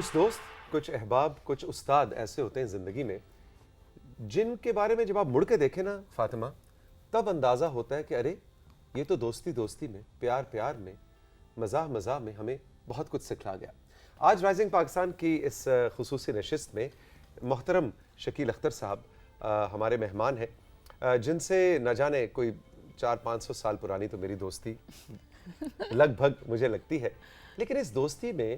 کچھ دوست، کچھ احباب، کچھ استاد ایسے ہوتے ہیں زندگی میں جن کے بارے میں جب آپ مڑ کے دیکھیں نا فاطمہ، تب اندازہ ہوتا ہے کہ ارے یہ تو دوستی دوستی میں، پیار پیار میں، مزاح مزاح میں ہمیں بہت کچھ سکھلا گیا۔ آج رائزنگ پاکستان کی اس خصوصی نشست میں محترم شکیل اختر صاحب ہمارے مہمان ہیں، جن سے نہ جانے کوئی 400-500 سال پرانی تو میری دوستی لگ بھگ مجھے لگتی ہے، لیکن اس دوستی میں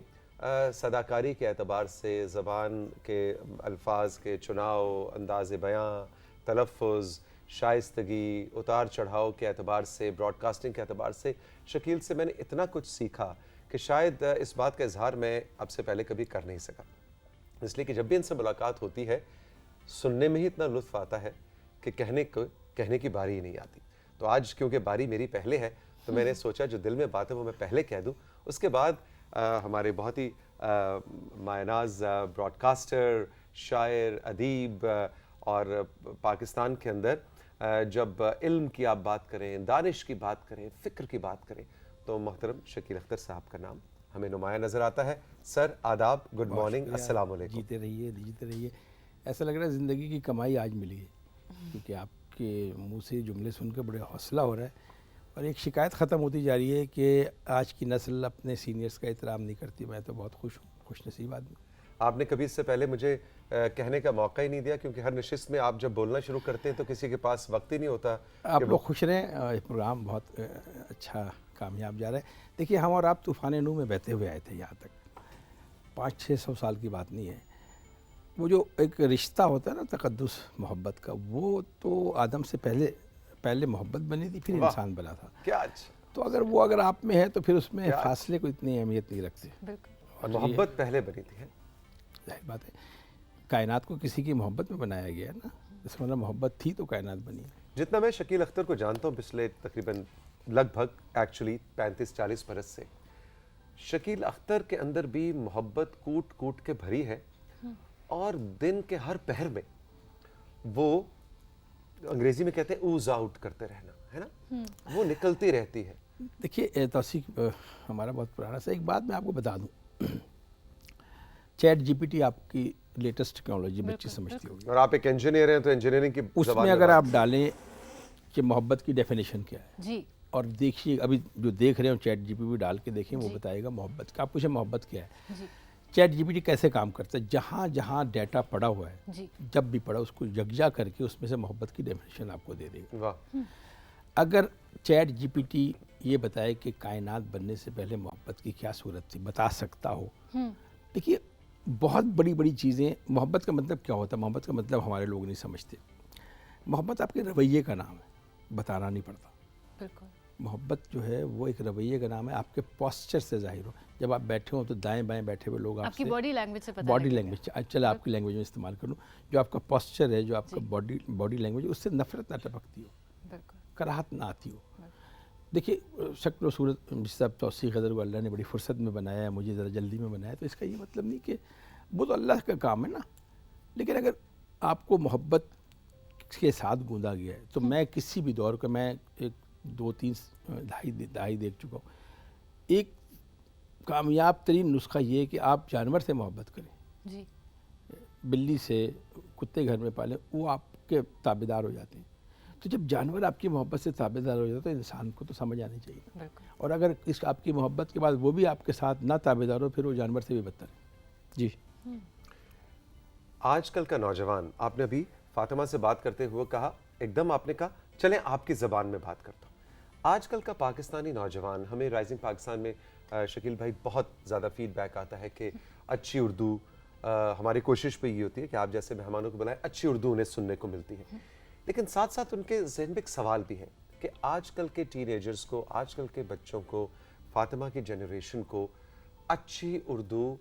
صداکاری کے اعتبار سے، زبان کے الفاظ کے چناؤ، انداز بیاں، تلفظ، شائستگی، اتار چڑھاؤ کے اعتبار سے، براڈ کاسٹنگ کے اعتبار سے شکیل سے میں نے اتنا کچھ سیکھا کہ شاید اس بات کا اظہار میں اب سے پہلے کبھی کر نہیں سکا، اس لیے کہ جب بھی ان سے ملاقات ہوتی ہے سننے میں ہی اتنا لطف آتا ہے کہ کہنے کی باری ہی نہیں آتی۔ تو آج کیونکہ باری میری پہلے ہے تو میں نے سوچا جو دل میں بات ہے وہ میں پہلے کہہ دوں، اس کے بعد ہمارے بہت ہی مایناز براڈ کاسٹر، شاعر، ادیب، اور پاکستان کے اندر جب علم کی آپ بات کریں، دانش کی بات کریں، فکر کی بات کریں تو محترم شکیل اختر صاحب کا نام ہمیں نمایاں نظر آتا ہے۔ سر آداب، گڈ مارننگ، السلام علیکم۔ جیتے رہیے۔ ایسا لگ رہا ہے زندگی کی کمائی آج ملی ہے، کیونکہ آپ کے منہ سے جملے سن کے بڑے حوصلہ ہو رہا ہے، اور ایک شکایت ختم ہوتی جا رہی ہے کہ آج کی نسل اپنے سینئرز کا احترام نہیں کرتی۔ میں تو بہت خوش نصیب آدمی۔ آپ نے کبھی اس سے پہلے مجھے کہنے کا موقع ہی نہیں دیا، کیونکہ ہر نشست میں آپ جب بولنا شروع کرتے ہیں تو کسی کے پاس وقت ہی نہیں ہوتا۔ آپ لوگ خوش رہیں، پروگرام بہت اچھا کامیاب جا رہا ہے۔ دیکھیے ہم اور آپ طوفان نوح میں بہتے ہوئے آئے تھے یہاں تک، 500-600 سال کی بات نہیں ہے۔ وہ جو ایک رشتہ ہوتا ہے نا تقدس محبت کا، وہ تو آدم سے پہلے محبت بنی تھی، پھر انسان بنا تھا۔ کیا تو اگر آپ میں ہے تو پھر اس میں فاصلے کو اتنی اہمیت نہیں رکھتے۔ اور محبت پہلے بنی تھی، ہے ظاہر بات ہے، کائنات کو کسی کی محبت میں بنایا گیا ہے نا، اس میں محبت تھی تو کائنات بنی ہے۔ جتنا میں شکیل اختر کو جانتا ہوں پچھلے تقریباً لگ بھگ 35-40 برس سے، شکیل اختر کے اندر بھی محبت کوٹ کوٹ کے بھری ہے، اور دن کے ہر پہر میں وہ انگریزی میں کہتے ہیں اوز آؤٹ کرتے رہنا، ہے نا، وہ نکلتی رہتی ہے۔ دیکھیے توثیق ہمارا بہت پرانا سا، ایک بات میں آپ کو بتا دوں، چیٹ جی پی ٹی آپ کی لیٹسٹ ٹیکنالوجی بچی سمجھتی ہوگی، اور آپ ایک انجینئر ہیں تو انجینئرنگ کی اس میں اگر آپ ڈالیں کہ محبت کی ڈیفینیشن کیا ہے جی، اور دیکھیے ابھی جو دیکھ رہے ہو چیٹ جی پی ٹی ڈال کے دیکھیں، وہ بتائے گا محبت کا۔ آپ پوچھیں محبت کیا ہے، چیٹ جی پی ٹی کیسے کام کرتا ہے، جہاں جہاں ڈیٹا پڑا ہوا ہے، جب بھی پڑا اس کو یکجا کر کے اس میں سے محبت کی ڈیفینیشن آپ کو دے دے گا۔ اگر چیٹ جی پی ٹی یہ بتائے کہ کائنات بننے سے پہلے محبت کی کیا صورت تھی، بتا سکتا ہو، دیکھیے بہت بڑی بڑی چیزیں، محبت کا مطلب کیا ہوتا ہے، محبت کا مطلب ہمارے لوگ نہیں سمجھتے۔ محبت آپ کے رویے کا نام ہے، بتانا نہیں پڑتا۔ بالکل، محبت جو ہے وہ ایک رویے کا نام ہے، آپ کے پوسچر سے ظاہر ہو، جب آپ بیٹھے ہوں تو دائیں بائیں بیٹھے ہوئے لوگ آپ کی سے باڈی لینگویج سے پتہ باڈی لینگویج، چلے آپ کی لینگویج میں استعمال کروں، جو آپ کا پوسچر ہے، جو آپ کا باڈی لینگویج، اس سے نفرت نہ ٹپکتی ہو، کراہت نہ آتی ہو۔ دیکھیے شکل و صورت جس سے توثیق اختر کو اللہ نے بڑی فرصت میں بنایا ہے، مجھے ذرا جلدی میں بنایا، تو اس کا یہ مطلب نہیں کہ وہ تو اللہ کا کام ہے نا، لیکن اگر آپ کو محبت کے ساتھ گوندا گیا ہے تو میں کسی بھی دور کا، میں ایک 2-3 دہائی دیکھ چکا ہوں، ایک کامیاب ترین نسخہ یہ ہے کہ آپ جانور سے محبت کریں، جی، بلی سے، کتے گھر میں پالیں، وہ آپ کے تابع دار ہو جاتے ہیں۔ تو جب جانور آپ کی محبت سے تابع دار ہو جاتا ہے تو انسان کو تو سمجھ آنی چاہیے، اور اگر اس آپ کی محبت کے بعد وہ بھی آپ کے ساتھ نہ تابع دار ہو، پھر وہ جانور سے بھی بدتر ہے۔ جی، آج کل کا نوجوان، آپ نے ابھی فاطمہ سے بات کرتے ہوئے کہا، ایک دم آپ نے کہا چلیں آپ کی زبان میں بات کرتا ہوں۔ آج کل کا پاکستانی نوجوان، ہمیں رائزنگ پاکستان میں شکیل بھائی بہت زیادہ فیڈ بیک آتا ہے کہ اچھی اردو، ہماری کوشش بھی یہ ہوتی ہے کہ آپ جیسے مہمانوں کو بلائیں، اچھی اردو انہیں سننے کو ملتی ہے، لیکن ساتھ ساتھ ان کے ذہن میں ایک سوال بھی ہے کہ آج کل کے ٹین ایجرز کو، آج کل کے بچوں کو، فاطمہ کی جنریشن کو اچھی اردو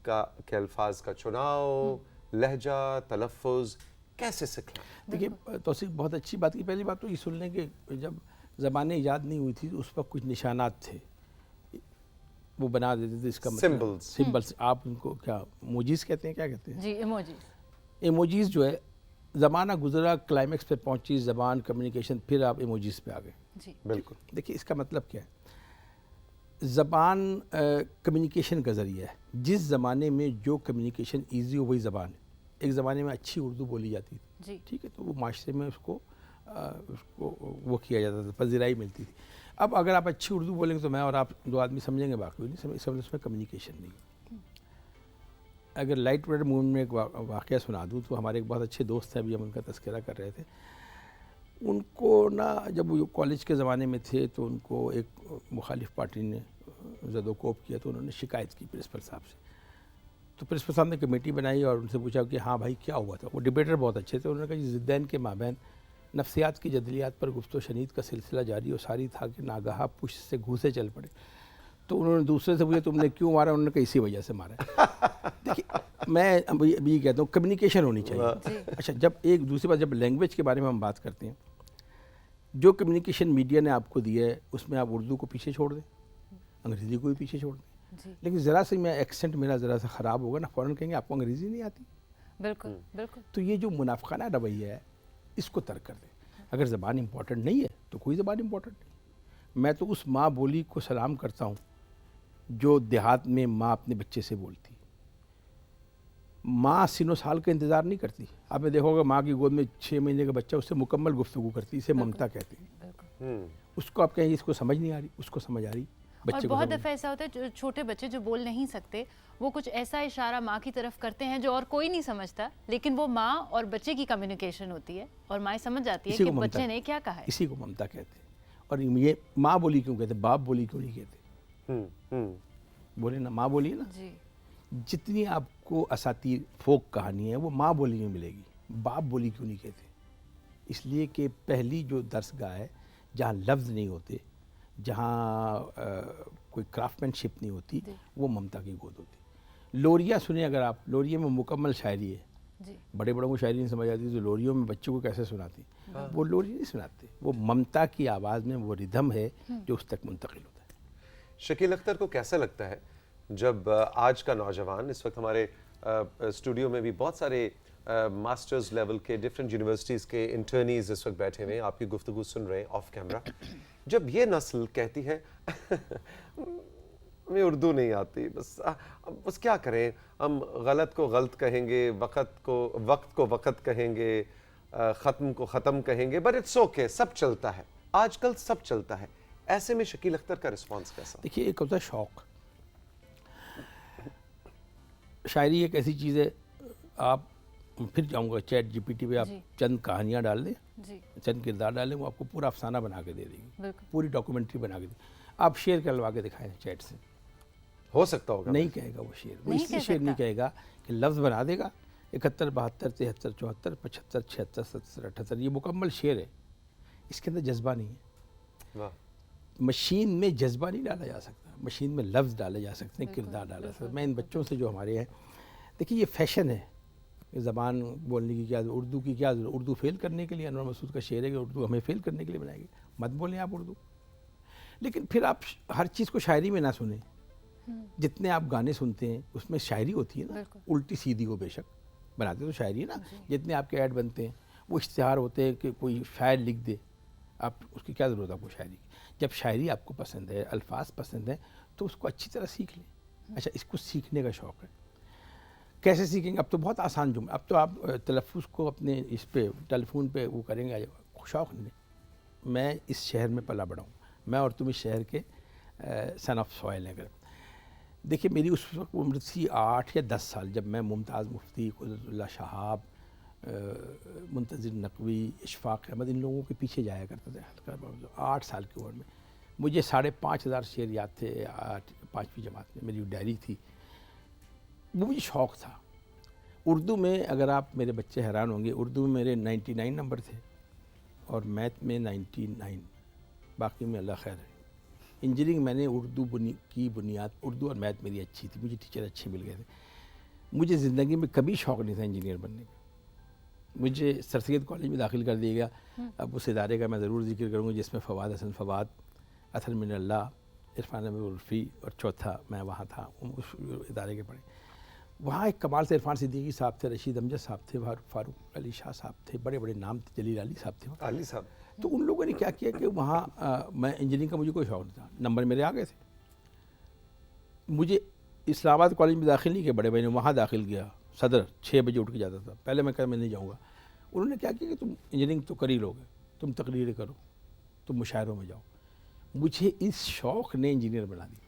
کے الفاظ کا چناؤ، لہجہ، تلفظ کیسے سکھلائیں؟ دیکھیے توثیق بہت اچھی بات کی، پہلی بات تو یہ سن لیں کہ جب زبانیں ایجاد نہیں ہوئی تھی اس وقت کچھ نشانات تھے، وہ بنا دیتے تھے، اس کا مطلب سمبلز، آپ ان کو کیا موجیز کہتے ہیں، کیا کہتے ہیں؟ جی، ایموجیز۔ ایموجیز جو ہے زمانہ گزرا، کلائمیکس پہ پہنچی زبان، کمیونیکیشن، پھر آپ ایموجیز پہ آ گئے۔ جی، بالکل۔ دیکھیے اس کا مطلب کیا ہے، زبان کمیونیکیشن کا ذریعہ ہے. جس زمانے میں جو کمیونیکیشن ایزی ہو وہی زبان ہے. ایک زمانے میں اچھی اردو بولی جاتی تھی, ٹھیک ہے, تو وہ معاشرے میں اس کو وہ کیا جاتا تھا, پذیرائی ملتی تھی. اب اگر آپ اچھی اردو بولیں گے تو میں اور آپ دو آدمی سمجھیں گے, باقی نہیں سمجھ, اس میں کمیونیکیشن نہیں. اگر لائٹ ویٹ موڈ میں ایک واقعہ سنا دوں تو ہمارے ایک بہت اچھے دوست ہیں, ابھی ہم ان کا تذکرہ کر رہے تھے. ان کو نا جب وہ کالج کے زمانے میں تھے تو ان کو ایک مخالف پارٹی نے زد و کوب کیا, تو انہوں نے شکایت کی پرنسپل صاحب سے. تو پرنسپل صاحب نے کمیٹی بنائی اور ان سے پوچھا کہ ہاں بھائی کیا ہوا تھا. وہ ڈبیٹر بہت اچھے تھے. انہوں نے کہا کہ ضدین کے مابین نفسیات کی جدلیات پر گفت و شنید کا سلسلہ جاری و ساری تھا کہ ناگہاں پشت سے گھوسے چل پڑے. تو انہوں نے دوسرے سے پوچھا تم نے کیوں مارا, انہوں نے کہا اسی وجہ سے مارا. دیکھیے میں ابھی یہ کہتا ہوں کمیونیکیشن ہونی چاہیے. اچھا, جب ایک دوسری بات, جب لینگویج کے بارے میں ہم بات کرتے ہیں, جو کمیونیکیشن میڈیا نے آپ کو دیا ہے اس میں آپ اردو کو پیچھے چھوڑ دیں, انگریزی کو بھی پیچھے چھوڑ دیں. لیکن ذرا سے میں ایکسنٹ میرا ذرا سا خراب ہوگا نا, فوراً کہیں گے آپ کو انگریزی نہیں آتی. بالکل بالکل. تو یہ جو منافقانہ رویہ ہے اس کو ترک کر دیں. اگر زبان امپورٹنٹ نہیں ہے تو کوئی زبان امپورٹنٹ نہیں. میں تو اس ماں بولی کو سلام کرتا ہوں جو دیہات میں ماں اپنے بچے سے بولتی. ماں سن و سال کا انتظار نہیں کرتی. آپ نے دیکھا ہوگا ماں کی گود میں 6 مہینے کا بچہ اس سے مکمل گفتگو کرتی, اسے ممتا کہتے ہیں. اس کو آپ کہیں اس کو سمجھ نہیں آ رہی, اس کو سمجھ آ رہی. اور بہت دفعہ ایسا ہوتا ہے چھوٹے بچے جو بول نہیں سکتے وہ کچھ ایسا اشارہ ماں کی طرف کرتے ہیں جو اور کوئی نہیں سمجھتا, لیکن وہ ماں اور بچے کی کمیونیکیشن ہوتی ہے اور ماں سمجھ جاتی ہے کہ بچے نے کیا کہا ہے. اسی کو ممتا کہتے ہیں. اور یہ ماں بولی کیوں کہتے ہیں, باپ بولی کیوں نہیں کہتے؟ بولے نا ماں بولی ہے نا. جی. جتنی آپ کو اساطیر فوک کہانی ہے وہ ماں بولی میں ملے گی. باپ بولی کیوں نہیں کہتے؟ اس لیے کہ پہلی جو درس گاہ ہے جہاں لفظ نہیں ہوتے, جہاں کوئی کرافٹ مین شپ نہیں ہوتی, وہ ممتا کی گود ہوتی. لوریاں سنیں اگر آپ, لوریے میں مکمل شاعری ہے. بڑے بڑوں کو شاعری نہیں سمجھ آتی تو لوریوں میں بچوں کو کیسے سناتی؟ وہ لوری نہیں سناتے, وہ ممتا کی آواز میں وہ ردھم ہے جو اس تک منتقل ہوتا ہے. شکیل اختر کو کیسا لگتا ہے جب آج کا نوجوان, اس وقت ہمارے اسٹوڈیو میں بھی بہت سارے ماسٹرز لیول کے ڈفرینٹ یونیورسٹیز کے انٹرنیز اس وقت بیٹھے ہوئے ہیں, آپ کی گفتگو سن رہے ہیں آف کیمرہ, جب یہ نسل کہتی ہے ہمیں اردو نہیں آتی, بس کیا کریں, ہم غلط کو غلط کہیں گے, وقت کو وقت کہیں گے, ختم کو ختم کہیں گے, بٹ اٹس اوکے, سب چلتا ہے, آج کل سب چلتا ہے. ایسے میں شکیل اختر کا رسپانس کیسا؟ دیکھیے ایک ہوتا ہے شوق. شاعری ایک ایسی چیز ہے, آپ پھر جاؤں گا چیٹ جی پی ٹی پہ آپ چند کہانیاں ڈال دیں, چند کردار ڈالیں, وہ آپ کو پورا افسانہ بنا کے دے دے گی, پوری ڈاکومنٹری بنا کے دے. آپ شیئر کروا کے دکھائیں چیٹ سے, ہو سکتا ہوگا. نہیں کہے گا وہ شعر, وہ اس لیے شعر نہیں کہے گا کہ لفظ بنا دے گا 71 72 73 74 75 76 77 78, یہ مکمل شعر ہے, اس کے اندر جذبہ نہیں ہے. مشین میں جذبہ نہیں ڈالا جا سکتا, مشین میں لفظ ڈالے جا سکتے ہیں, کردار ڈالا جا سکتا ہے. میں ان بچوں سے جو ہمارے ہیں, دیکھیے یہ فیشن ہے, زبان بولنے کی کیا, اردو کی کیا ضرورت, اردو فیل کرنے کے لیے انور مسعود کا شعر ہے کہ اردو ہمیں فیل کرنے کے لیے بنائے گی, مت بولیں آپ اردو. لیکن پھر آپ ہر چیز کو شاعری میں نہ سنیں. جتنے آپ گانے سنتے ہیں اس میں شاعری ہوتی ہے نا, الٹی سیدھی ہو, بے شک بناتے تو شاعری ہے نا. جتنے آپ کے ایڈ بنتے ہیں وہ اشتہار ہوتے ہیں کہ کوئی شاعر لکھ دے, آپ اس کی کیا ضرورت ہے آپ کو شاعری کی. جب شاعری آپ کو پسند ہے, الفاظ پسند ہیں, تو اس کو اچھی طرح سیکھ لیں. اچھا, اس کو سیکھنے کا شوق ہے, کیسے سیکھیں گے؟ اب تو بہت آسان جملہ, اب تو آپ تلفظ کو اپنے اس پہ ٹیلی فون پہ وہ کریں گے. شوق نہیں, میں اس شہر میں پلا بڑا ہوں, میں اور تم اس شہر کے سن آف سوائل ہیں. اگر دیکھیے میری اس وقت عمر تھی 8 یا 10 سال, جب میں ممتاز مفتی, قدرت اللہ شہاب, منتظر نقوی, اشفاق احمد, ان لوگوں کے پیچھے جایا کرتا تھا 8 سال کی عمر میں. مجھے 5,500 شعر یاد تھے 5ویں جماعت میں, میری ڈائری تھی. وہ مجھے شوق تھا. اردو میں اگر آپ, میرے بچے حیران ہوں گے, اردو میں میرے 99 نمبر تھے اور میتھ میں 99, باقی میں اللہ خیر ہے. انجینئرنگ میں نے اردو کی بنیاد, اردو اور میتھ میری اچھی تھی, مجھے ٹیچر اچھے مل گئے تھے. مجھے زندگی میں کبھی شوق نہیں تھا انجینئر بننے کا. مجھے سر سید کالج میں داخل کر دیا گیا. اب اس ادارے کا میں ضرور ذکر کروں گا جس میں فواد حسن فواد, اطہر من اللہ, عرفان احمد الفی, اور چوتھا میں وہاں تھا, اس ادارے کے پڑھے. وہاں ایک کمال سے عرفان صدیقی صاحب تھے, رشید امجد صاحب تھے, فاروق علی شاہ صاحب تھے, بڑے بڑے نام تھے, جلیل علی صاحب تھے. علی صاحب, تو ان لوگوں نے کیا کیا کہ وہاں میں انجینئرنگ کا مجھے کوئی شوق نہیں تھا, نمبر میرے آ گئے تھے, مجھے اسلام آباد کالج میں داخل نہیں کیا، بڑے بھائی نے وہاں داخل کیا، صدر 6 بجے اٹھ کے جاتا تھا، پہلے میں کہا میں نہیں جاؤں گا، انہوں نے کیا کیا کہ تم انجینئرنگ تو کر ہی لوگے، تم تقریریں کرو، تم مشاعروں میں جاؤ. مجھے اس شوق نے انجینئر بنا دی.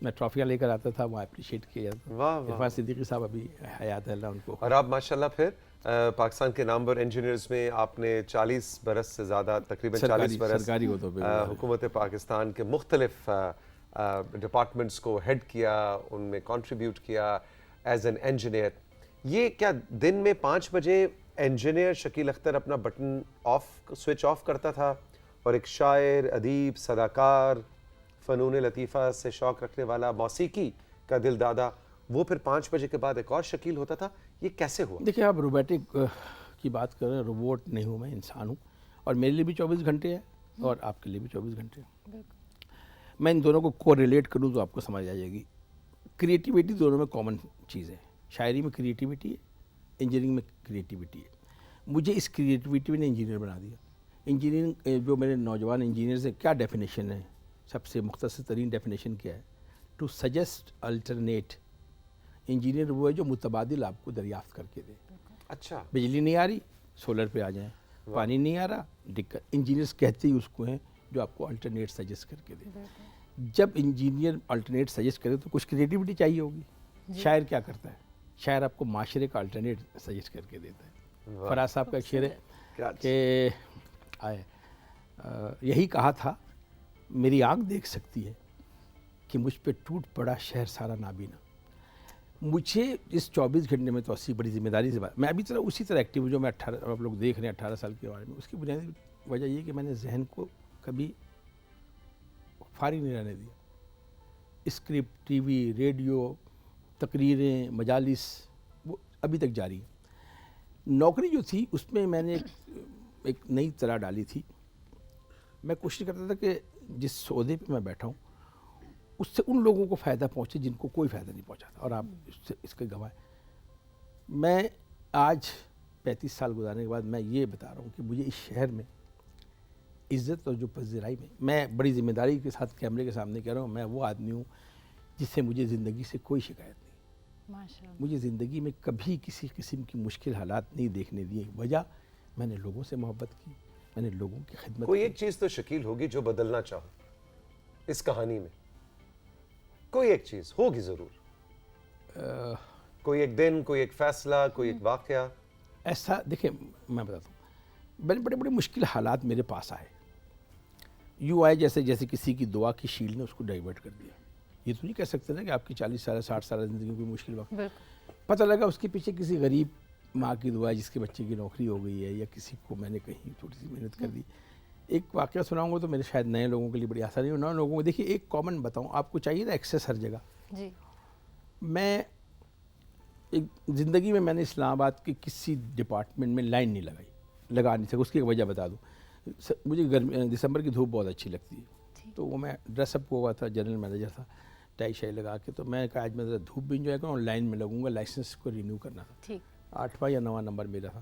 میں ٹرافیاں لے کر آتا تھا، وہاں اپریشیٹ کیا جاتا تھا. واہ واہ. عرفان صدیقی صاحب ابھی حیات ہے اللہ ان کو. اور آپ ماشاءاللہ پھر پاکستان کے نامور انجینئرز میں آپ نے 40 برس سے زیادہ، تقریباً 40 برس سرکاری ہو تو حکومت پاکستان کے مختلف ڈپارٹمنٹس کو ہیڈ کیا، ان میں کنٹریبیوٹ کیا ایز این انجینئر. یہ کیا دن میں 5 بجے انجینئر شکیل اختر اپنا بٹن سوئچ آف کرتا تھا اور ایک شاعر، ادیب، صداکار، فنون لطیفہ سے شوق رکھنے والا، موسیقی کا دل دادا، وہ پھر 5 بجے کے بعد ایک اور شکیل ہوتا تھا؟ یہ کیسے ہوا؟ دیکھیں آپ روبوٹک کی بات کر رہے ہیں، روبوٹ نہیں ہوں میں، انسان ہوں، اور میرے لیے بھی 24 گھنٹے ہیں اور آپ کے لیے بھی 24 گھنٹے ہیں. میں ان دونوں کو کو ریلیٹ کروں تو آپ کو سمجھ آ جائے گی. کریٹیوٹی دونوں میں کامن چیز ہے. شاعری میں کریٹیوٹی ہے، انجینئرنگ میں کریٹیوٹی ہے. مجھے اس کریٹیوٹی نے انجینئر بنا دیا. انجینئرنگ جو میرے نوجوان انجینئرز ہیں، کیا ڈیفینیشن ہے؟ سب سے مختصر ترین ڈیفینیشن کیا ہے؟ To suggest alternate. انجینئر وہ ہے جو متبادل آپ کو دریافت کر کے دے. اچھا. بجلی نہیں آ رہی، سولر پہ آ جائیں. پانی نہیں آ رہا، دقت. انجینئرس کہتے ہی اس کو ہیں جو آپ کو الٹرنیٹ سجیسٹ کر کے دے. جب انجینئر الٹرنیٹ سجیسٹ کرے تو کچھ کریٹیوٹی چاہیے ہوگی. شاعر کیا کرتا ہے؟ شاعر آپ کو معاشرے کا الٹرنیٹ سجیسٹ کر کے دیتا ہے. فراز صاحب کا ایک شعر ہے کہ یہی کہا تھا میری آنکھ دیکھ سکتی ہے کہ مجھ پہ ٹوٹ پڑا شہر سارا نابینا. مجھے اس 24 گھنٹے میں تو 80 بڑی ذمہ داری سے بات. میں ابھی اسی طرح ایکٹیو ہوں جو میں 18، آپ لوگ دیکھ رہے ہیں 18 سال کے بارے میں. اس کی بنیادی وجہ یہ کہ میں نے ذہن کو کبھی فارغ نہیں رہنے دیا. اسکرپٹ، ٹی وی، ریڈیو، تقریریں، مجالس، وہ ابھی تک جاری ہیں. نوکری جو تھی اس میں میں نے ایک نئی طرح ڈالی تھی. میں کوشش کرتا تھا کہ جس عہدے پہ میں بیٹھا ہوں اس سے ان لوگوں کو فائدہ پہنچے جن کو کوئی فائدہ نہیں پہنچا تھا، اور آپ اس کے گواہ. میں آج 35 سال گزارنے کے بعد میں یہ بتا رہا ہوں کہ مجھے اس شہر میں عزت اور جو پذیرائی میں بڑی ذمہ داری کے ساتھ کیمرے کے سامنے کہہ رہا ہوں، میں وہ آدمی ہوں جس سے مجھے زندگی سے کوئی شکایت نہیں. مجھے زندگی میں کبھی کسی قسم کی مشکل حالات نہیں دیکھنے دیے. وجہ میں نے لوگوں سے محبت کی، میں نے لوگوں کی خدمت. کوئی ایک چیز تو شکیل ہوگی جو بدلنا چاہو اس کہانی میں، کوئی ایک چیز ہوگی ضرور. کوئی ایک دن، کوئی ایک فیصلہ، کوئی ایک واقعہ ایسا. دیکھیں میں بتاتا ہوں، بڑے بڑے مشکل حالات میرے پاس آئے. یوں آئے جیسے کسی کی دعا کی شیل نے اس کو ڈائیورٹ کر دیا. یہ تو نہیں کہہ سکتے نا کہ آپ کی 40 سال 60 سال زندگی میں کوئی مشکل وقت. پتہ لگا اس کے پیچھے کسی غریب ماں کی دعا ہے جس کے بچے کی نوکری ہو گئی ہے، یا کسی کو میں نے کہیں تھوڑی سی محنت کر دی. ایک واقعہ سناؤں گا تو میرے شاید نئے لوگوں کے لیے بڑی آسانی ہو. نئے لوگوں کو دیکھیے ایک کامن بتاؤں، آپ کو چاہیے نا ایکسیس ہر جگہ. جی. میں ایک زندگی میں نے اسلام آباد کے کسی ڈپارٹمنٹ میں لائن نہیں لگا نہیں سکا. اس کی ایک وجہ بتا دوں. مجھے دسمبر کی دھوپ بہت اچھی لگتی ہے، تو وہ میں ڈریس اپ ہوا تھا، جنرل مینیجر تھا، ٹائی شائی لگا کے. تو میں نے کہا آج میں ذرا دھوپ بھی انجوائے کروں اور لائن میں لگوں گا. لائسنس کو رینیو کرنا تھا. 8واں یا 9واں نمبر میرا تھا.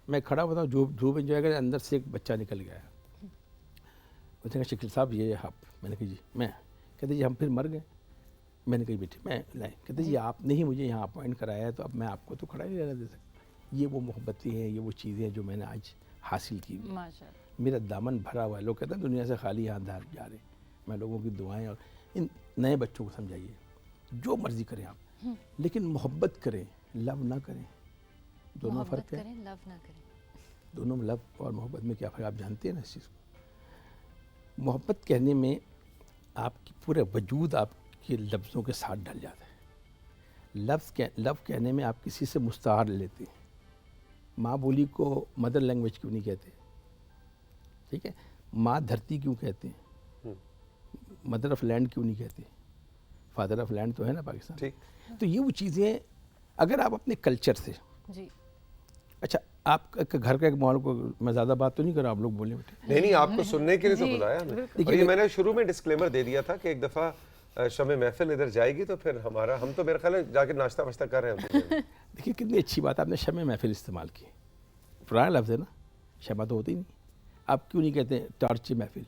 میں کھڑا ہوا تھا دھوپ انجوائے کر، اندر سے ایک بچہ نکل گیا. اس نے کہا شکیل صاحب یہ آپ. میں نے کہا جی. میں کہتے جی ہم پھر مر گئے. میں نے کہا بیٹھے میں لائیں. کہتے جی آپ نے ہی مجھے یہاں اپوائنٹ کرایا ہے تو اب میں آپ کو تو کھڑا ہی رہنے دے سکتا. یہ وہ محبتیں ہیں، یہ وہ چیزیں ہیں جو میں نے آج حاصل کی. میرا دامن بھرا ہوا ہے. لوگ کہتے ہیں دنیا سے خالی ہاتھ جا رہے. میں لوگوں کی دعائیں، اور ان نئے بچوں کو سمجھائیے جو مرضی کریں آپ، لیکن محبت کریں، لو نہ کریں. دونوں فرق ہے. دونوں میں لو اور محبت میں کیا فرق آپ جانتے ہیں نا اس چیز کو. محبت کہنے میں آپ کی پورے وجود آپ کے لفظوں کے ساتھ ڈل جاتا ہے. لو کہنے میں آپ کسی سے مستعار لیتے ہیں. ماں بولی کو مدر لینگویج کیوں نہیں کہتے؟ ٹھیک ہے. ماں دھرتی کیوں کہتے ہیں؟ مدر آف لینڈ کیوں نہیں کہتے؟ فادر آف لینڈ تو ہے نا پاکستان. تو یہ وہ چیزیں اگر آپ اپنے کلچر سے. اچھا آپ کا گھر کا ایک ماحول کو میں زیادہ بات تو نہیں کر رہا، آپ لوگ بولیں بیٹے. نہیں آپ کو سننے کے لیے تو بلایا ہم نے. اور یہ میں نے شروع میں ڈسکلیمر دے دیا تھا کہ ایک دفعہ شمع محفل ادھر جائے گی تو پھر ہم تو میرا خیال ہے جا کے ناشتہ واشتہ کر رہے ہیں. دیکھیے کتنی اچھی بات آپ نے شمع محفل استعمال کی. پرانا لفظ ہے نا، شمع تو ہوتی ہی نہیں. آپ کیوں نہیں کہتے ٹارچ محفل،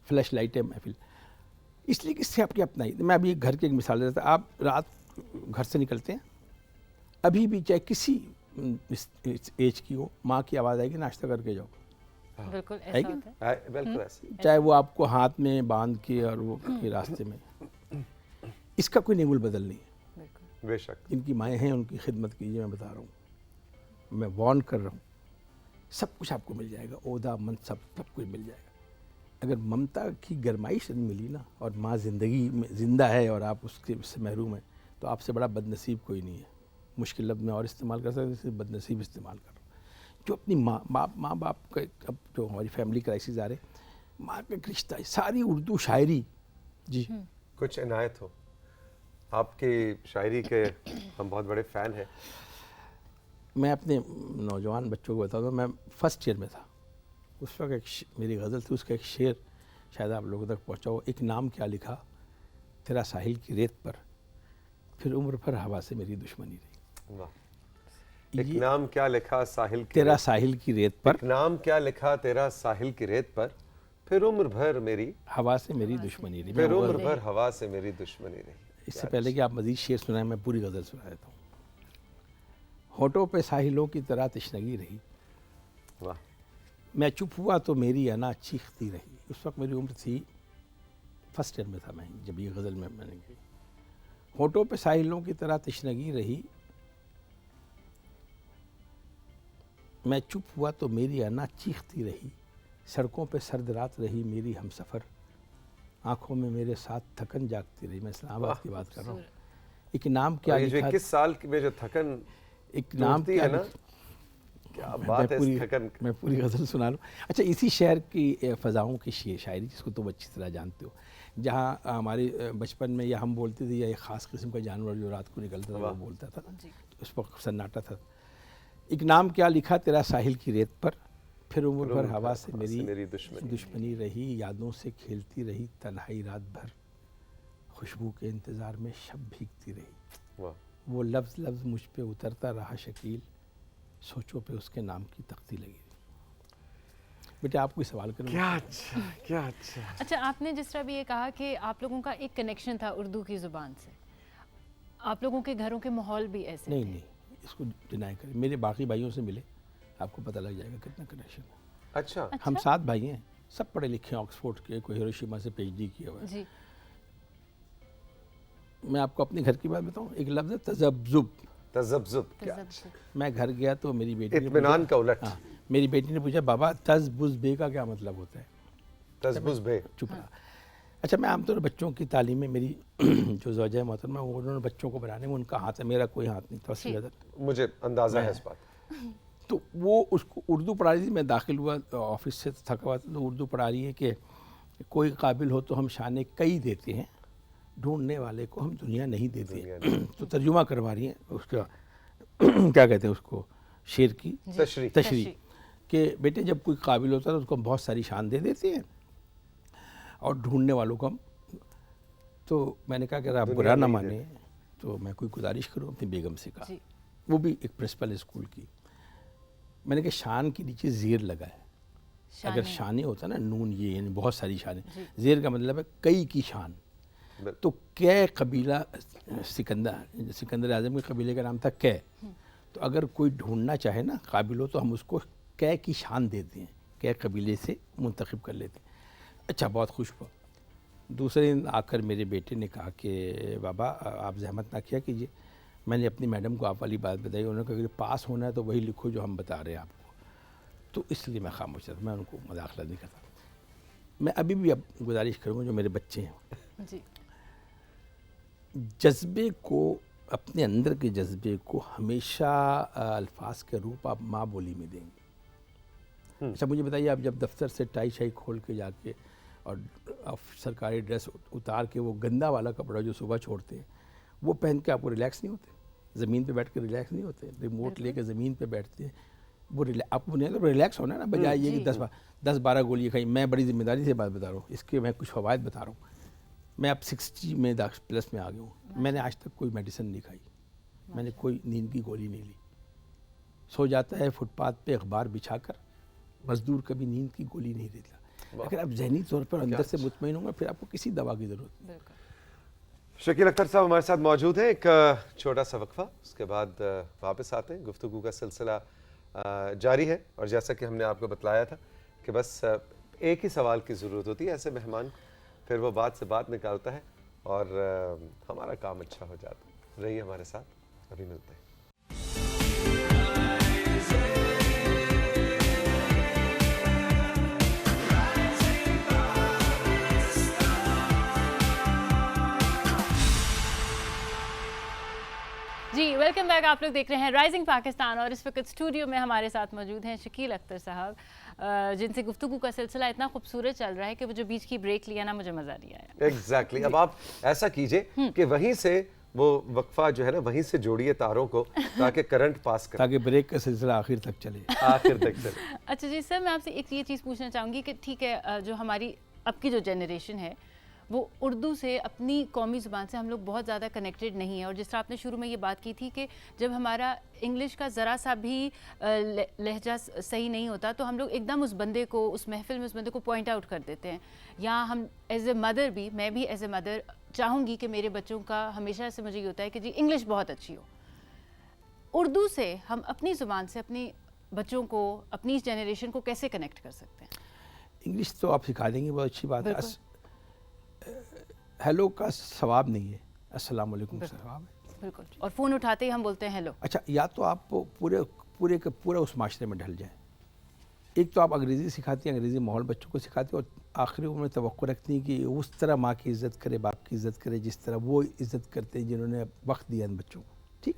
فلیش لائٹ محفل؟ اس لیے کہ اس سے آپ کی اپنا ہی. میں ابھی گھر کی ایک مثال دیتا ہوں. آپ رات گھر سے نکلتے ہیں, ابھی بھی چاہے کسی ایج کی ہو, ماں کی آواز آئے گی ناشتہ کر کے جاؤ, بالکل ہے ایسا کہ ہوتا ہے. بالکل ایسے. چاہے وہ آپ کو ہاتھ میں باندھ کے اور وہ کے راستے میں. اس کا کوئی نعم البدل نہیں ہے. بالکل بے شک. جن کی مائیں ہیں ان کی خدمت کیجیے, میں بتا رہا ہوں, میں وارن کر رہا ہوں. سب کچھ آپ کو مل جائے گا, عہدہ منصب سب کچھ مل جائے گا. اگر ممتا کی گرمائش نہیں ملی نا, اور ماں زندگی میں زندہ ہے اور آپ اس کے سے محروم ہیں, تو آپ سے بڑا بد نصیب کوئی نہیں ہے. مشکل لفظ میں اور استعمال کر سکتے, صرف بد نصیب استعمال کر رہا ہوں. جو اپنی ماں باپ کا, اب جو ہماری فیملی کرائسس آ رہے ہیں, ماں کا ایک رشتہ ہے. ساری اردو شاعری, جی کچھ عنایت ہو. آپ کی شاعری کے ہم بہت بڑے فین ہیں. میں اپنے نوجوان بچوں کو بتاتا ہوں, میں فرسٹ ایئر میں تھا اس وقت, ایک میری غزل تھی, اس کا ایک شعر شاید آپ لوگوں تک پہنچا ہو. ایک نام کیا لکھا تیرا ساحل کی ریت پر, پھر عمر بھر ہوا سے میری دشمنی رہی. واہ. ایک نام کیا لکھا ساحل کی تیرا ساحل کی ریت پر, ایک نام کیا لکھا تیرا ساحل کی ریت پر, پھر عمر بھر میری ہوا سے میری دشمنی رہی. پھر عمر بھر ہوا سے میری دشمنی رہی. اس سے پہلے کہ آپ مزید شعر سنائیں, میں پوری غزل سنا دیتا ہوں. ہونٹوں پہ ساحلوں کی طرح تشنگی رہی, واہ. میں چپ ہوا تو میری انا چیختی رہی. اس وقت میری عمر تھی, فرسٹ ایئر میں تھا میں جب یہ غزل میں نے کی. ہونٹوں پہ ساحلوں کی طرح تشنگی رہی, میں چپ ہوا تو میری انا چیختی رہی. سڑکوں پہ سرد رات رہی میری ہم سفر, آنکھوں میں میرے ساتھ تھکن جاگتی رہی. میں اسلام آباد کی بات کر رہا ہوں. ایک نام کیا اور یہ جو لکھا, 21 سال میں جو تھکن ایک نام ٹوٹتی کیا ہے نا, کیا بات ہے اس تھکن. میں پوری غزل سنا لوں. اچھا, اسی شہر کی فضاؤں کی شاعری جس کو تم اچھی طرح جانتے ہو, جہاں ہمارے بچپن میں یا ہم بولتے تھے یا ایک خاص قسم کا جانور جو رات کو نکلتا تھا وہ بولتا تھا, اس وقت سناٹا تھا. ایک نام کیا لکھا تیرا ساحل کی ریت پر, پھر عمر بھر ہوا سے میری دشمنی رہی. یادوں سے کھیلتی رہی تنہائی رات بھر, خوشبو کے انتظار میں شب بھیگتی رہی. وہ لفظ لفظ مجھ پہ اترتا رہا شکیل, سوچوں پہ اس کے نام کی تختی لگی. بیٹے آپ کوئی سوال کریں. کیا اچھا, کیا اچھا. اچھا, آپ نے جس طرح بھی یہ کہا کہ آپ لوگوں کا ایک کنیکشن تھا اردو کی زبان سے, آپ لوگوں کے گھروں کے ماحول بھی ایسے نہیں نہیں, اس کو ڈینائی کریں. میرے باقی بھائیوں سے ملے, آپ کو پتہ لگ جائے گا کتنا کنیکشن ہے. اچھا. ہم 7 بھائی ہیں, سب پڑھے لکھے ہیں, آکسفورڈ کے, کوئی ہیروشیما سے PhD کیا ہوا ہے. جی. میں آپ کو اپنے گھر کی بات بتاؤں, ایک لفظ ہے تذبذب. تذبذب. میں گھر گیا تو میری بیٹی نے اطمینان کا الٹ. میری بیٹی نے پوچھا بابا تذبذب کا کیا مطلب ہوتا ہے. تذبذب. چپ رہا. اچھا, میں عام طور پر بچوں کی تعلیم میں, میری جو زوجہ محترمہ انہوں نے بچوں کو بنانے میں ان کا ہاتھ ہے, میرا کوئی ہاتھ نہیں تھا. مجھے اندازہ ہے اس بات. تو وہ اس کو اردو پڑھا رہی تھی. میں داخل ہوا آفس سے تھکا ہوا تھا, تو اردو پڑھا رہی ہے کہ کوئی قابل ہو تو ہم شان کئی دیتے ہیں, ڈھونڈنے والے کو ہم دنیا نہیں دیتے. تو ترجمہ کروا رہی ہیں اس کا کیا کہتے ہیں اس کو, شعر کی تشریح, کہ بیٹے جب کوئی قابل ہوتا ہے تو اس کو ہم بہت ساری شان دے دیتے ہیں, اور ڈھونڈنے والوں کو ہم. تو میں نے کہا کہ اگر آپ برا نہ مانیں تو میں کوئی گزارش کروں. اپنی بیگم سے کہا, وہ بھی ایک پرنسپل اسکول کی. میں نے کہا شان کے نیچے زیر لگا ہے. اگر شانے ہوتا نا, نون یہ یعنی بہت ساری شانیں, زیر کا مطلب ہے کئی کی شان. تو کیا قبیلہ سکندر اعظم کے قبیلے کا نام تھا کی. تو اگر کوئی ڈھونڈنا چاہے نا قابل ہو تو ہم اس کو کی کی شان دیتے ہیں, کی قبیلے سے منتخب کر لیتے ہیں. اچھا, بہت خوش ہوا. دوسرے دن آ کر میرے بیٹے نے کہا کہ بابا آپ زحمت نہ کیا کیجیے, میں نے اپنی میڈم کو آپ والی بات بتائی. انہوں نے کہا کہ پاس ہونا ہے تو وہی لکھو جو ہم بتا رہے ہیں آپ کو. تو اس لیے میں خاموش تھا, میں ان کو مداخلت نہیں کرتا. میں ابھی بھی اب گزارش کروں گا جو میرے بچے ہیں, جذبے کو, اپنے اندر کے جذبے کو ہمیشہ الفاظ کے روپ آپ ماں بولی میں دیں گے. اچھا مجھے بتائیے, آپ جب دفتر سے ٹائی شائی کھول کے جا کے اور سرکاری ڈریس اتار کے وہ گندا والا کپڑا جو صبح چھوڑتے ہیں وہ پہن کے آپ کو ریلیکس نہیں ہوتے؟ زمین پہ بیٹھ کے ریلیکس نہیں ہوتے؟ ریموٹ لے کے زمین پہ بیٹھتے ہیں, وہ آپ کو نہیں ریلیکس ہونا ہے نا, بجائے یہ کہ 10-12 گولی کھائی. میں بڑی ذمہ داری سے بات بتا رہا ہوں, اس کے میں کچھ فوائد بتا رہا ہوں. میں اب 60 میں پلس میں آ گیا ہوں. میں نے آج تک کوئی میڈیسن نہیں کھائی, میں نے کوئی نیند کی گولی نہیں لی. سو جاتا ہے فٹ پاتھ پہ اخبار بچھا کر, مزدور کبھی نیند کی گولی نہیں لیتا. اگر آپ ذہنی طور پر اندر سے مطمئن ہوں گے پھر آپ کو کسی دوا کی ضرورت نہیں. شکیل اختر صاحب ہمارے ساتھ موجود ہیں. ایک چھوٹا سا وقفہ, اس کے بعد واپس آتے ہیں. گفتگو کا سلسلہ جاری ہے, اور جیسا کہ ہم نے آپ کو بتلایا تھا کہ بس ایک ہی سوال کی ضرورت ہوتی ہے ایسے مہمان, پھر وہ بات سے بات نکالتا ہے اور ہمارا کام اچھا ہو جاتا ہے. رہیے ہمارے ساتھ, ابھی ملتے ہیں. جی ویلکم بیک. آپ لوگ دیکھ رہے ہیں رائزنگ پاکستان, اور اس وقت اسٹوڈیو میں ہمارے ساتھ موجود ہیں شکیل اختر صاحب, جن سے گفتگو کا سلسلہ اتنا خوبصورت چل رہا ہے کہ وہ جو بیچ کی بریک لیا نا, مجھے مزہ نہیں آیا. ایگزیکٹلی. اب آپ ایسا کیجئے کہ وہیں سے وہ وقفہ جو ہے نا وہیں سے جوڑیے تاروں کو, تاکہ کرنٹ پاس کرے, تاکہ بریک کا سلسلہ آخر تک چلے. آخر تک چلے. اچھا جی سر, میں آپ سے ایک یہ چیز پوچھنا چاہوں گی کہ ٹھیک ہے, جو ہماری اب کی جو جنریشن ہے وہ اردو سے, اپنی قومی زبان سے ہم لوگ بہت زیادہ کنیکٹڈ نہیں ہیں. اور جس طرح آپ نے شروع میں یہ بات کی تھی کہ جب ہمارا انگلش کا ذرا سا بھی لہجہ صحیح نہیں ہوتا تو ہم لوگ ایک دم اس بندے کو, اس محفل میں اس بندے کو پوائنٹ آؤٹ کر دیتے ہیں. یا ہم ایز اے مدر بھی, میں بھی ایز اے مدر چاہوں گی کہ میرے بچوں کا ہمیشہ سے مجھے یہ ہوتا ہے کہ جی انگلش بہت اچھی ہو. اردو سے ہم اپنی زبان سے اپنی بچوں کو, اپنی اس جنریشن کو کیسے کنیکٹ کر سکتے ہیں؟ انگلش تو آپ سکھا دیں گے, بہت اچھی بات ہے. ہیلو کا ثواب نہیں ہے, السلام علیکم ثواب ہے. بالکل. اور فون اٹھاتے ہی ہم بولتے ہیں ہیلو. اچھا, یا تو آپ پورے اس معاشرے میں ڈھل جائیں. ایک تو آپ انگریزی سکھاتی ہیں, انگریزی ماحول بچوں کو سکھاتی ہیں, اور آخری عمر میں توقع رکھتی ہیں کہ اس طرح ماں کی عزت کرے, باپ کی عزت کرے جس طرح وہ عزت کرتے ہیں جنہوں نے وقت دیا ان بچوں کو. ٹھیک,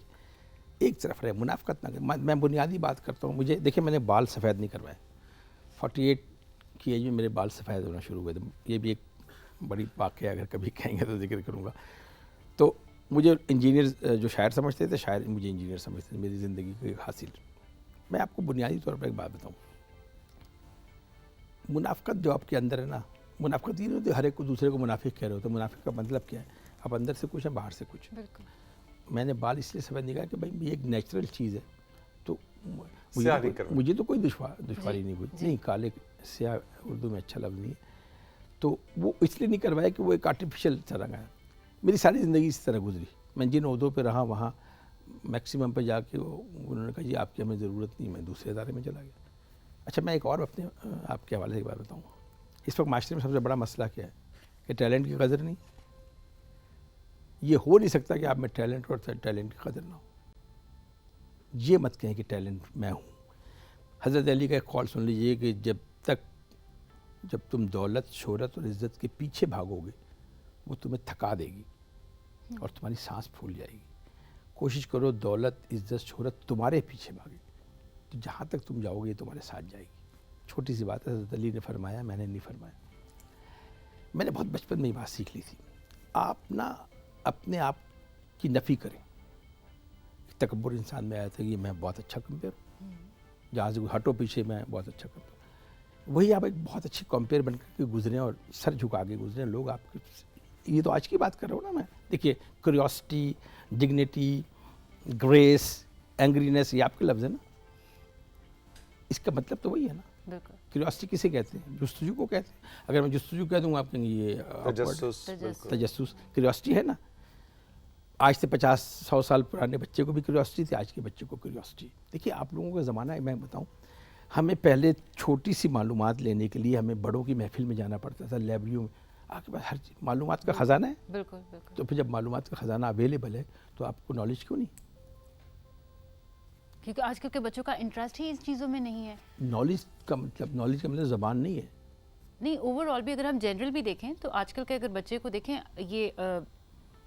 ایک طرف رہے, منافقت نہ کرے. میں بنیادی بات کرتا ہوں. مجھے دیکھیں, میں نے بال سفید نہیں کروائے. 48 کی ایج میں میرے بال سفید ہونا شروع ہوئے تھے. یہ بھی ایک بڑی واقعہ, اگر کبھی کہیں گے تو ذکر کروں گا. تو مجھے انجینئر جو شاعر سمجھتے تھے, شاعر مجھے انجینئر سمجھتے تھے. میری زندگی کو ایک حاصل. میں آپ کو بنیادی طور پر ایک بات بتاؤں, منافقت جو آپ کے اندر ہے نا, منافقت یہ نہیں ہوتی ہر ایک کو دوسرے کو منافق کہہ رہے ہوتے. منافق کا مطلب کیا ہے, آپ اندر سے کچھ ہیں, باہر سے کچھ. بالکل. میں نے بال اس لیے سفید نہیں کہا کہ بھائی یہ ایک نیچرل چیز ہے, تو مجھے تو کوئی دشواری نہیں ہوئی. نہیں, کالے سیاہ اردو میں اچھا لفظ نہیں ہے, تو وہ اس لیے نہیں کروایا کہ وہ ایک آرٹیفیشل طرح ہے. میری ساری زندگی اس طرح گزری. میں جن عہدوں پہ رہا وہاں میکسیمم پہ جا کے انہوں نے کہا جی آپ کی ہمیں ضرورت نہیں, میں دوسرے ادارے میں چلا گیا. اچھا, میں ایک اور اپنے آپ کے حوالے سے ایک بات بتاؤں. اس وقت معاشرے میں سب سے بڑا مسئلہ کیا ہے کہ ٹیلنٹ کی قدر نہیں. یہ ہو نہیں سکتا کہ آپ میں ٹیلنٹ اور ٹیلنٹ کی قدر نہ ہو. یہ مت کہیں کہ ٹیلنٹ میں ہوں. حضرت علی کا ایک قول سن لیجئے کہ جب تم دولت, شہرت اور عزت کے پیچھے بھاگو گے وہ تمہیں تھکا دے گی اور تمہاری سانس پھول جائے گی. کوشش کرو دولت, عزت, شہرت تمہارے پیچھے بھاگے, تو جہاں تک تم جاؤ گے یہ تمہارے ساتھ جائے گی. چھوٹی سی بات ہے, حضرت علی نے فرمایا, میں نے نہیں فرمایا. میں نے بہت بچپن میں یہ بات سیکھ لی تھی. آپ نا اپنے آپ کی نفی کریں. تکبر انسان میں آیا تھا کہ میں بہت اچھا کمپیئر ہوں, جہاں سے ہٹو پیچھے میں بہت اچھا کمپیئر. وہی آپ ایک بہت اچھی کمپیئر بن کر کے گزریں اور سر جھکا کے گزریں. لوگ آپ کے, یہ تو آج کی بات کر رہا ہوں نا میں. دیکھیے, کیوریوسٹی, ڈگنیٹی, گریس, اینگرینس, یہ آپ کے لفظ ہے نا. اس کا مطلب تو وہی ہے نا. بالکل. کیوریوسٹی کسے کہتے ہیں؟ جستجو کو کہتے ہیں. اگر میں جستجو کہہ دوں گا آپ کہیں گے یہ تجسس. کیوریوسٹی ہے نا. آج سے 50-100 سال پرانے بچے کو بھی کیوریوسٹی تھی, آج کے بچے کو کیوریوسٹی. دیکھیے, آپ لوگوں کا زمانہ ہے, میں بتاؤں, ہمیں پہلے چھوٹی سی معلومات لینے کے لیے ہمیں بڑوں کی محفل میں جانا پڑتا تھا, لائبریریوں میں. آپ کے پاس ہر چیز معلومات کا خزانہ ہے. بالکل بالکل. تو پھر جب معلومات کا خزانہ اویلیبل ہے تو آپ کو نالج کیوں نہیں؟ کیونکہ آج کل کے بچوں کا انٹرسٹ ہی اس چیزوں میں نہیں ہے. نالج کا مطلب زبان نہیں ہے. نہیں, اوور آل بھی اگر ہم جنرل بھی دیکھیں تو آج کل کے اگر بچے کو دیکھیں, یہ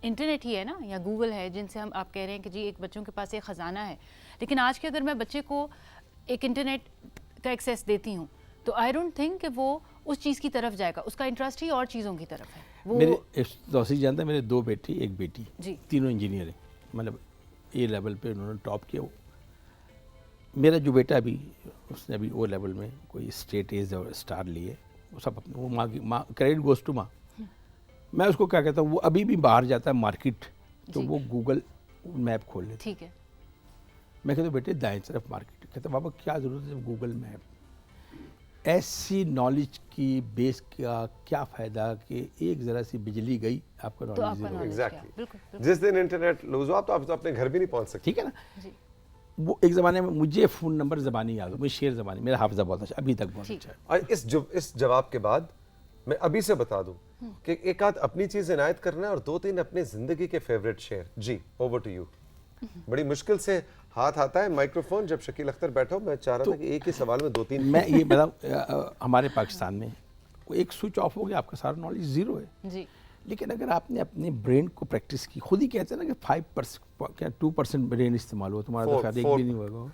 انٹرنیٹ ہی ہے نا, یا گوگل ہے, جن سے ہم آپ کہہ رہے ہیں کہ جی ایک بچوں کے پاس ایک خزانہ ہے. لیکن آج کے اگر میں بچے کو ایک انٹرنیٹ کا ایکسیس دیتی ہوں تو آئی ڈونٹ تھنک کہ وہ اس چیز کی طرف جائے گا. اس کا انٹرسٹ ہی اور چیزوں کی طرف ہے. میرے توسیع جانتا ہے, میرے 2 بیٹی, 1 بیٹی, جی, تینوں انجینئر ہیں. مطلب اے لیول پہ انہوں نے ٹاپ کیا. میرا جو بیٹا بھی, اس نے ابھی او لیول میں کوئی اسٹیٹ ایز اور اسٹار لیے. وہ سب اپنے, وہ ماں کریڈٹ گوز ٹو ماں. میں اس کو کیا کہتا ہوں, وہ ابھی بھی باہر جاتا ہے مارکیٹ تو وہ گوگل میپ کھول لیتا. ٹھیک ہے. میں کہتا ہوں بیٹے دائیں طرف مارکیٹ. کہتا بابا کیا ضرورت ہے گوگل میپ. ایسی نالج کی بیس کا کیا فائدہ کہ ایک ذرا سی بجلی گئی آپ کا تو آپ نالج کا زیرو. knowledge ایگزیکٹلی کیا؟ بالکل جس دن انٹرنیٹ لوز ہوا تو آپ تو اپنے گھر بھی نہیں پہنچ سکتے. ٹھیک ہے نا. جی وہ ایک زمانے میں مجھے فون نمبر زبانی یاد ہو, مجھے شعر زبانی, میرا حافظہ بہت اچھا ابھی تک بہت اچھا ہے. اور اس جواب کے بعد میں ابھی سے بتا دوں کہ ایک آدھ اپنی چیز عنایت کرنا ہے اور 2-3 اپنے زندگی کے فیوریٹ شعر. G over to you. بڑی مشکل سے ہاتھ آتا ہے مائکرو فون. جب شکیل اختر بیٹھا ہو میں چاہ رہا تھا کہ ایک ہی سوال میں 2-3 میں یہ بتاؤں, ہمارے پاکستان میں وہ ایک سوئچ آف ہو گیا, آپ کا سارا نالج زیرو ہے. جی لیکن اگر آپ نے اپنے برین کو پریکٹس کی, خود ہی کہتے ہیں نا کہ 5% 2% برین استعمال ہو, تمہارا تو خیال ایک بھی نہیں ہوگا,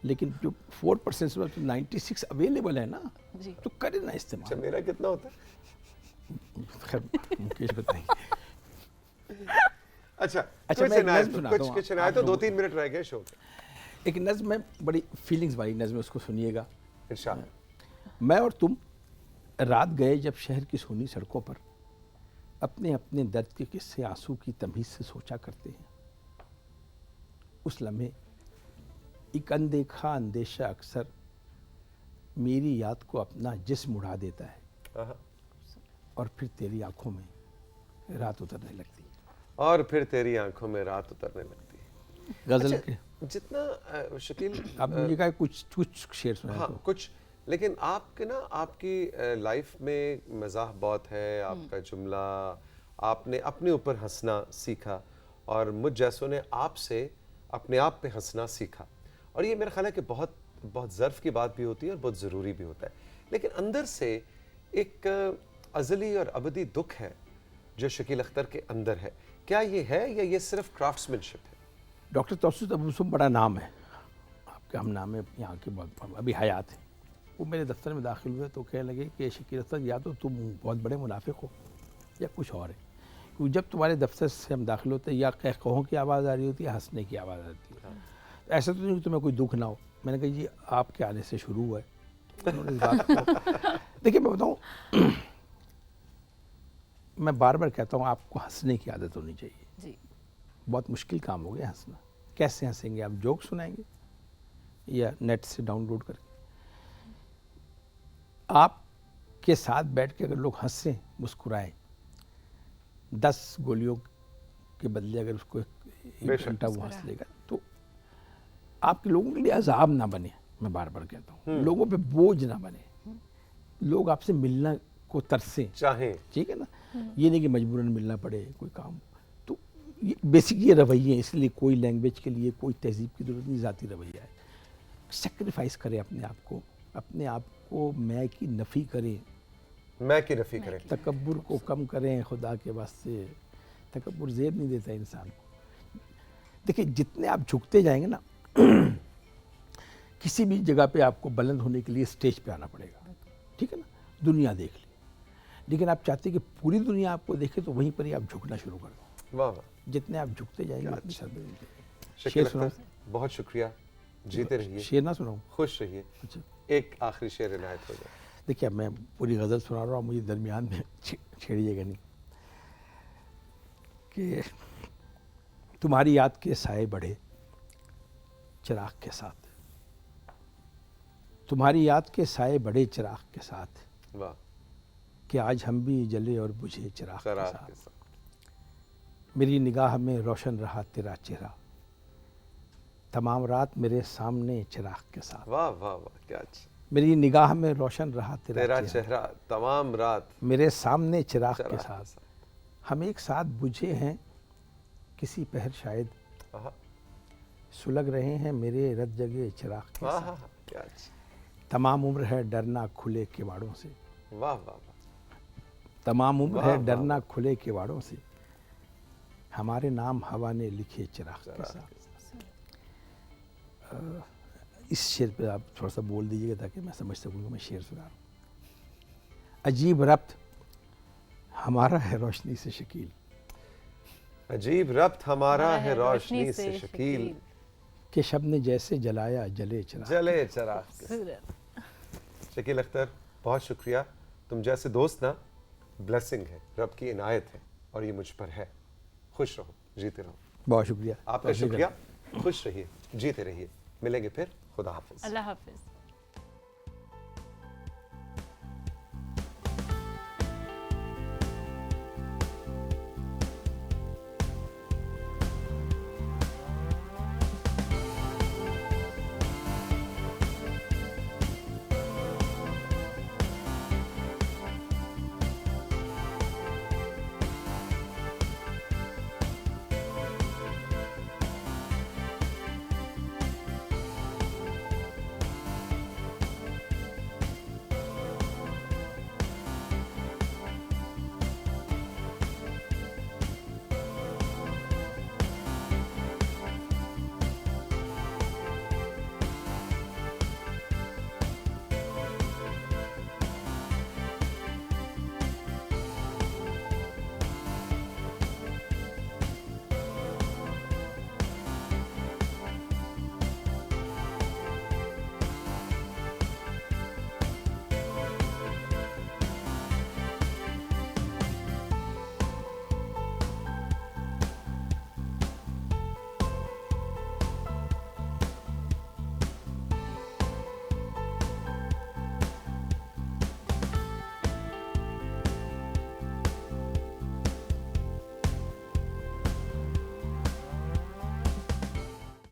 لیکن جو 4% سے 96 اویلیبل ہے نا, جی تو کرے نا استعمال. میرا کتنا ہوتا ہے؟ خیر مکیش بتائیں گے. اچھا میں ایک نظم سناتا ہوں کچھ عنایت ہو, 2-3 منٹ رہ گئے شو. ایک نظم ہے, بڑی فیلنگز والی نظم ہے, اس کو سنیے گا. ارشاد. میں اور تم رات گئے جب شہر کی سونی سڑکوں پر, اپنے اپنے درد کے قصے آنسو کی تمیز سے سوچا کرتے ہیں. اس لمحے ایک اندیکھا اندیشہ اکثر میری یاد کو اپنا جسم اڑا دیتا ہے, اور پھر تیری آنکھوں میں رات اترنے لگتی ہے. اور پھر تیری آنکھوں میں رات اترنے لگتی ہے. غزل کے جتنا شکیل آپ مجھے کہا کچھ شعر سنائیں. ہاں کچھ, لیکن آپ کے نا آپ کی لائف میں مزاح بہت ہے, آپ کا جملہ, آپ نے اپنے اوپر ہنسنا سیکھا اور مجھ جیسوں نے آپ سے اپنے آپ پہ ہنسنا سیکھا, اور یہ میرا خیال ہے کہ بہت بہت ظرف کی بات بھی ہوتی ہے اور بہت ضروری بھی ہوتا ہے. لیکن اندر سے ایک ازلی اور ابدی دکھ ہے جو شکیل اختر کے اندر ہے. کیا یہ ہے یا یہ صرف کرافٹسمین شپ ہے؟ ڈاکٹر توسط ابوسم بڑا نام ہے, آپ کا ہم نام ہے یہاں کے, بہت ابھی حیات ہیں. وہ میرے دفتر میں داخل ہوئے تو کہنے لگے کہ شکیل اختر یا تو تم بہت بڑے منافق ہو یا کچھ اور ہے, کیونکہ جب تمہارے دفتر سے ہم داخل ہوتے یا قہقہوں کی آواز آ رہی ہوتی ہے یا ہنسنے کی آواز آتی ہے. ایسا تو نہیں کہ تمہیں کوئی دکھ نہ ہو. میں نے کہا جی آپ کے آنے سے شروع ہوا ہے. انہوں نے اس بات کو دیکھیے میں بتاؤں, میں بار بار کہتا ہوں آپ کو ہنسنے کی عادت ہونی چاہیے. جی بہت مشکل کام ہو گیا ہنسنا. کیسے ہنسیں گے آپ؟ جوک سنائیں گے یا نیٹ سے ڈاؤن لوڈ کر کے؟ آپ کے ساتھ بیٹھ کے اگر لوگ ہنسیں مسکرائیں, 10 گولیوں کے بدلے اگر اس کو ایک گھنٹہ وہ ہنس لے گا تو آپ کے لوگوں کے لیے عذاب نہ بنے. میں بار بار کہتا ہوں لوگوں پہ بوجھ نہ بنے, لوگ آپ سے ملنا کو ترسیں چاہیں. ٹھیک ہے نا, یہ نہیں کہ مجبوراً ملنا پڑے کوئی کام. تو یہ بیسک یہ رویے ہیں, اس لیے کوئی لینگویج کے لیے کوئی تہذیب کی ضرورت نہیں, ذاتی رویہ ہے. سیکریفائس کریں اپنے آپ کو, اپنے آپ کو میں کی نفی کریں, میں کی نفی کریں, تکبر کو کم کریں. خدا کے واسطے تکبر زیب نہیں دیتا انسان کو. دیکھیں جتنے آپ جھکتے جائیں گے نا, کسی بھی جگہ پہ آپ کو بلند ہونے کے لیے اسٹیج پہ آنا پڑے گا. ٹھیک ہے نا, دنیا دیکھ لی, لیکن آپ چاہتے ہیں کہ پوری دنیا آپ کو دیکھے تو وہیں پر ہی آپ جھکنا شروع کر دو. واہ واہ. جتنے آپ جھکتے جائیں گے اتنی سر شکیل اختر بہت شکریہ, جیتے رہیے, شعر نہ سناؤں. خوش رہیے. اچھا ایک آخری شعر عنایت ہو جائے. دیکھیے اب میں پوری غزل سنا رہا ہوں, مجھے درمیان میں چھیڑیے گا نہیں. کہ تمہاری یاد کے سائے بڑھے چراغ کے ساتھ, تمہاری یاد کے سائے بڑھے چراغ کے ساتھ, واہ. کہ آج ہم بھی جلے اور بجھے چراغ کے چراغ ساتھ. کے ساتھ. میری نگاہ میں روشن رہا تیرا چہرہ, تمام رات میرے سامنے چراغ کے ساتھ. واہ واہ واہ, کیا اچھا. میری نگاہ میں روشن رہا تیرا چہرہ تمام رات میرے سامنے چراغ کے چراغ ساتھ. ہم ایک ساتھ بجھے ہیں کسی پہر شاید, آہا. سلگ رہے ہیں میرے رت جگے چراغ کے واہ ساتھ. کیا اچھا. تمام عمر ہے ڈرنا کھلے کواڑوں سے, واہ واہ واہ. تمام عمر واہ ہے واہ ڈرنا کھلے کواڑوں سے, ہمارے نام ہوا نے لکھے چراغ کے ساتھ. اس شعر پہ آپ تھوڑا سا بول دیجیے گا تاکہ میں سمجھ سکوں کہ میں شعر سنا رہا ہوں. عجیب ربط ہمارا ہے روشنی سے شکیل, عجیب ربط ہمارا ہے روشنی سے شکیل, کہ شب نے جیسے جلایا جلے چراغ. جلے چراغ کے ساتھ. شکیل اختر بہت شکریہ. تم جیسے دوست نا بلیسنگ ہے, رب کی عنایت ہے, اور یہ مجھ پر ہے. خوش رہو, جیتے رہو. بہت شکریہ. آپ کا شکریہ. خوش رہیے, جیتے رہیے. ملیں گے پھر. خدا حافظ. اللہ حافظ.